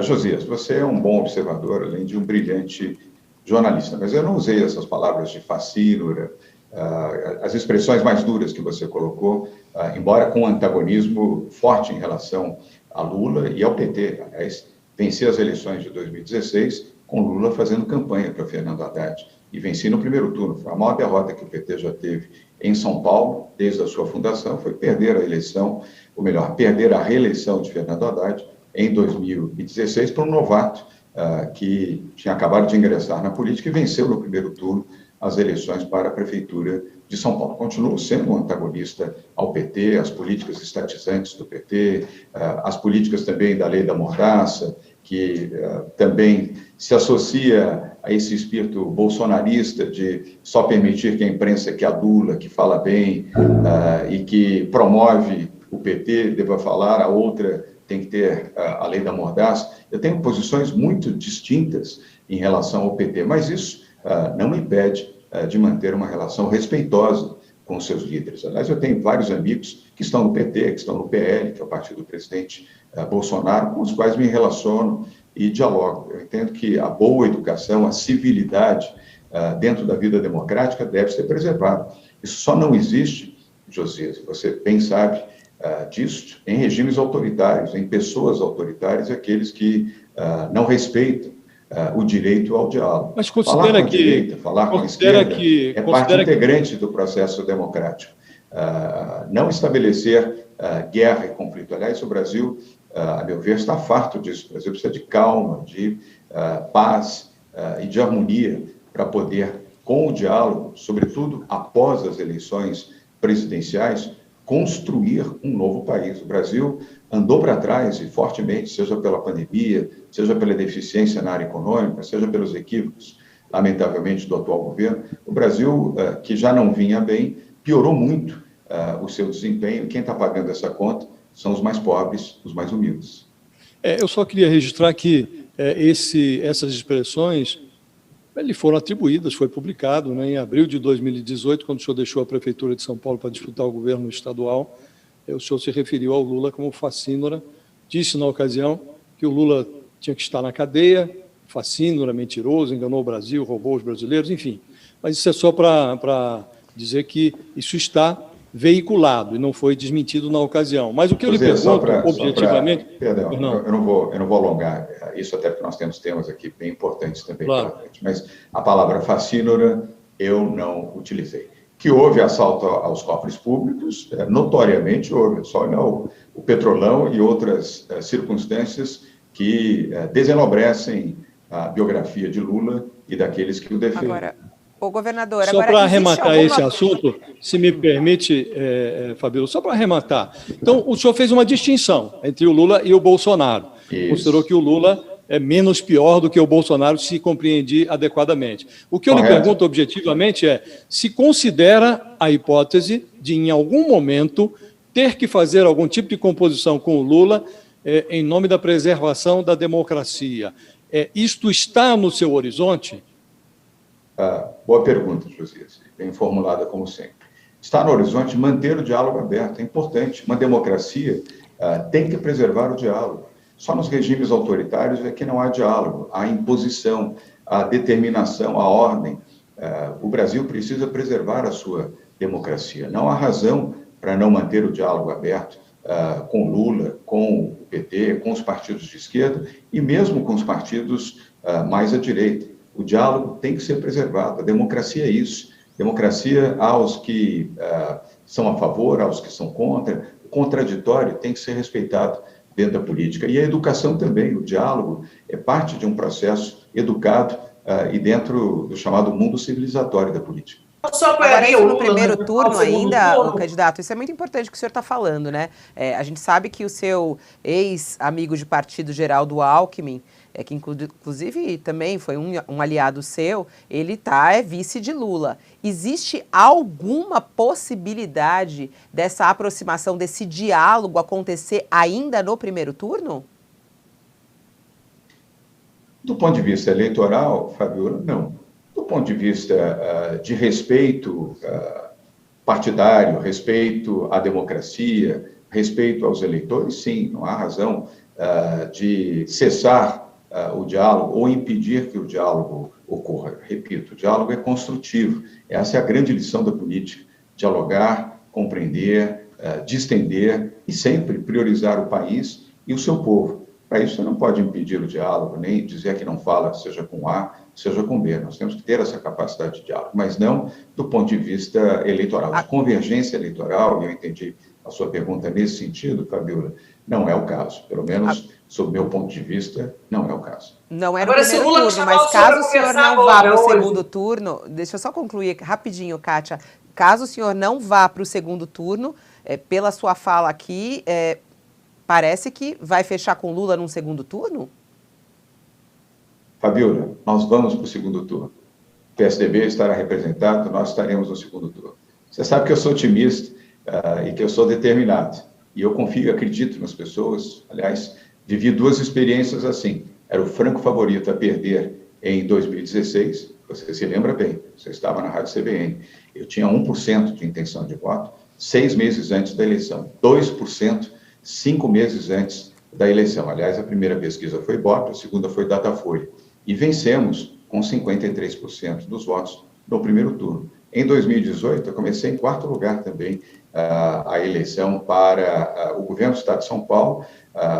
Josias, você é um bom observador, além de um brilhante jornalista, mas eu não usei essas palavras de fascínora, as expressões mais duras que você colocou, embora com um antagonismo forte em relação a Lula e ao PT. Aliás, venci as eleições de 2016 com Lula fazendo campanha para Fernando Haddad e venci no primeiro turno. Foi a maior derrota que o PT já teve em São Paulo, desde a sua fundação, foi perder a eleição, ou melhor, perder a reeleição de Fernando Haddad em 2016 para um novato que tinha acabado de ingressar na política e venceu no primeiro turno as eleições para a Prefeitura de São Paulo. Continuo sendo um antagonista ao PT, às políticas estatizantes do PT, às políticas também da lei da mordaça, que também se associa a esse espírito bolsonarista de só permitir que a imprensa que adula, que fala bem e que promove o PT deva falar, a outra tem que ter a lei da mordaça. Eu tenho posições muito distintas em relação ao PT, mas isso não me impede de manter uma relação respeitosa com seus líderes. Aliás, eu tenho vários amigos que estão no PT, que estão no PL, que é o partido do presidente Bolsonaro, com os quais me relaciono e dialogo. Eu entendo que a boa educação, a civilidade dentro da vida democrática deve ser preservada. Isso só não existe, Josias, você bem sabe disso, em regimes autoritários, em pessoas autoritárias, aqueles que não respeitam o direito ao diálogo. Mas considera falar com a direita, falar com a esquerda é parte integrante do processo democrático. Não estabelecer guerra e conflito. Aliás, o Brasil, a meu ver, está farto disso. O Brasil precisa de calma, de paz e de harmonia para poder, com o diálogo, sobretudo após as eleições presidenciais, construir um novo país. O Brasil andou para trás e fortemente, seja pela pandemia, seja pela deficiência na área econômica, seja pelos equívocos, lamentavelmente, do atual governo. O Brasil, que já não vinha bem, piorou muito o seu desempenho. Quem está pagando essa conta são os mais pobres, os mais humildes. Eu só queria registrar que essas expressões lhe foram atribuídas, foi publicado, né, em abril de 2018, quando o senhor deixou a Prefeitura de São Paulo para disputar o governo estadual. O senhor se referiu ao Lula como fascínora, disse na ocasião que o Lula tinha que estar na cadeia, fascínora, mentiroso, enganou o Brasil, roubou os brasileiros, enfim. Mas isso é só para dizer que isso está veiculado e não foi desmentido na ocasião. Mas o que eu lhe pergunto, objetivamente... Perdão, eu não vou alongar isso, até porque nós temos temas aqui bem importantes também pela frente, mas a palavra fascínora eu não utilizei. Que houve assalto aos cofres públicos, notoriamente houve, só não o Petrolão e outras circunstâncias que desenobrecem a biografia de Lula e daqueles que o defendem. Agora, o governador... Só para arrematar esse assunto, se me permite, Fabíola, só para arrematar. Então, o senhor fez uma distinção entre o Lula e o Bolsonaro. Isso. Considerou que o Lula é menos pior do que o Bolsonaro, se compreendi adequadamente. O que eu lhe pergunto objetivamente é se considera a hipótese de, em algum momento, ter que fazer algum tipo de composição com o Lula em nome da preservação da democracia. Isto está no seu horizonte? Boa pergunta, Josias, bem formulada como sempre. Está no horizonte manter o diálogo aberto, é importante. Uma democracia tem que preservar o diálogo. Só nos regimes autoritários é que não há diálogo, há imposição, há determinação, há ordem. O Brasil precisa preservar a sua democracia. Não há razão para não manter o diálogo aberto com Lula, com o PT, com os partidos de esquerda e mesmo com os partidos mais à direita. O diálogo tem que ser preservado. A democracia é isso. Democracia há os que são a favor, há os que são contra. O contraditório tem que ser respeitado dentro da política. E a educação também, o diálogo é parte de um processo educado e dentro do chamado mundo civilizatório da política. Agora, isso no primeiro turno ainda, o candidato, isso é muito importante que o senhor está falando, né? A gente sabe que o seu ex-amigo de partido, Geraldo Alckmin, que inclusive também foi um aliado seu, ele é vice de Lula. Existe alguma possibilidade dessa aproximação, desse diálogo acontecer ainda no primeiro turno? Do ponto de vista eleitoral, Fabiola, não. Do ponto de vista de respeito partidário, respeito à democracia, respeito aos eleitores, sim, não há razão de cessar o diálogo ou impedir que o diálogo ocorra. Repito, o diálogo é construtivo. Essa é a grande lição da política: dialogar, compreender, distender e sempre priorizar o país e o seu povo. Para isso, você não pode impedir o diálogo, nem dizer que não fala, seja com A, seja com B. Nós temos que ter essa capacidade de diálogo, mas não do ponto de vista eleitoral. De convergência eleitoral, e eu entendi a sua pergunta nesse sentido, Fabiola, não é o caso. Pelo menos, sob o meu ponto de vista, não é o caso. Não é no primeiro turno, mas caso o senhor não vá para o segundo turno, deixa eu só concluir rapidinho, Kátia, caso o senhor não vá para o segundo turno, pela sua fala aqui, parece que vai fechar com Lula num segundo turno? Fabiola, nós vamos para o segundo turno. O PSDB estará representado, nós estaremos no segundo turno. Você sabe que eu sou otimista e que eu sou determinado. E eu confio e acredito nas pessoas. Aliás, vivi 2 experiências assim. Era o franco favorito a perder em 2016. Você se lembra bem, você estava na Rádio CBN. Eu tinha 1% de intenção de voto 6 meses antes da eleição. 2%, 5 meses antes da eleição. Aliás, a primeira pesquisa foi Ibope, a segunda foi Datafolha. E vencemos com 53% dos votos no primeiro turno. Em 2018, eu comecei em 4º lugar também a eleição para o governo do Estado de São Paulo,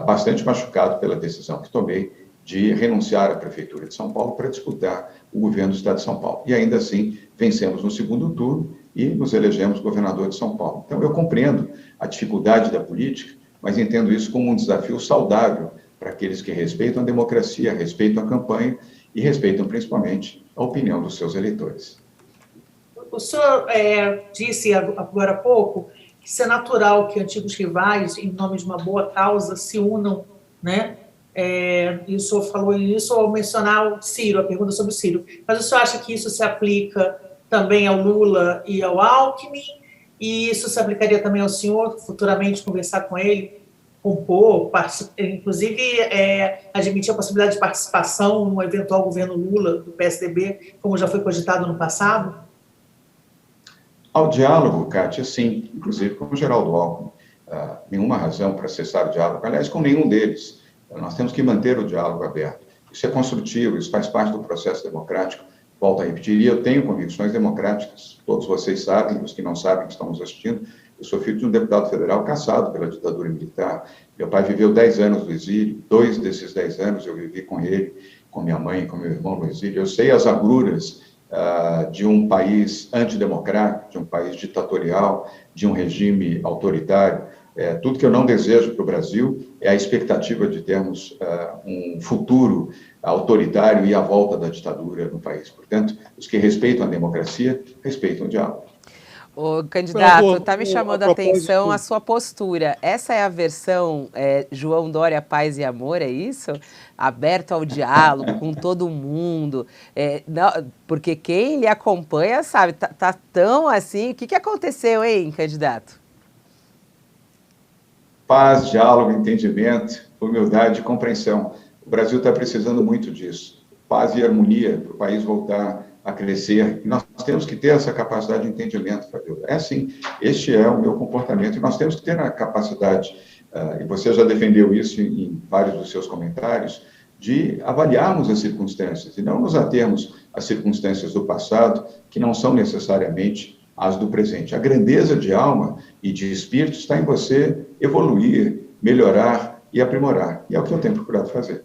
bastante machucado pela decisão que tomei de renunciar à Prefeitura de São Paulo para disputar o governo do Estado de São Paulo. E ainda assim, vencemos no segundo turno e nos elegemos governador de São Paulo. Então, eu compreendo a dificuldade da política, mas entendo isso como um desafio saudável para aqueles que respeitam a democracia, respeitam a campanha e respeitam principalmente a opinião dos seus eleitores. O senhor disse agora há pouco que isso é natural que antigos rivais, em nome de uma boa causa, se unam, né? E o senhor falou isso ao mencionar o Ciro, a pergunta sobre o Ciro. Mas o senhor acha que isso se aplica também ao Lula e ao Alckmin? E isso se aplicaria também ao senhor, futuramente conversar com ele, compor, inclusive admitir a possibilidade de participação no eventual governo Lula, do PSDB, como já foi cogitado no passado? Ao diálogo, Kátia, sim, inclusive com o Geraldo Alckmin. Nenhuma razão para cessar o diálogo, aliás, com nenhum deles. Nós temos que manter o diálogo aberto. Isso é construtivo, isso faz parte do processo democrático. Volto a repetir, e eu tenho convicções democráticas. Todos vocês sabem, os que não sabem, que estão nos assistindo, eu sou filho de um deputado federal caçado pela ditadura militar. Meu pai viveu 10 anos no exílio, 2 desses 10 anos eu vivi com ele, com minha mãe, com meu irmão no exílio. Eu sei as agruras de um país antidemocrático, de um país ditatorial, de um regime autoritário. Tudo que eu não desejo para o Brasil é a expectativa de termos um futuro autoritário e a volta da ditadura no país. Portanto, os que respeitam a democracia, respeitam o diálogo. O candidato, está me chamando a atenção a sua postura. Essa é a versão João Dória, paz e amor, é isso? Aberto ao diálogo com todo mundo. Não, porque quem lhe acompanha sabe, tá tão assim. O que aconteceu, hein, candidato? Paz, diálogo, entendimento, humildade e compreensão. O Brasil está precisando muito disso. Paz e harmonia para o país voltar a crescer. E nós temos que ter essa capacidade de entendimento, Fabiola. Assim, este é o meu comportamento. E nós temos que ter a capacidade, e você já defendeu isso em vários dos seus comentários, de avaliarmos as circunstâncias e não nos atermos às circunstâncias do passado, que não são necessariamente as do presente. A grandeza de alma e de espírito está em você evoluir, melhorar e aprimorar. E é o que eu tenho procurado fazer.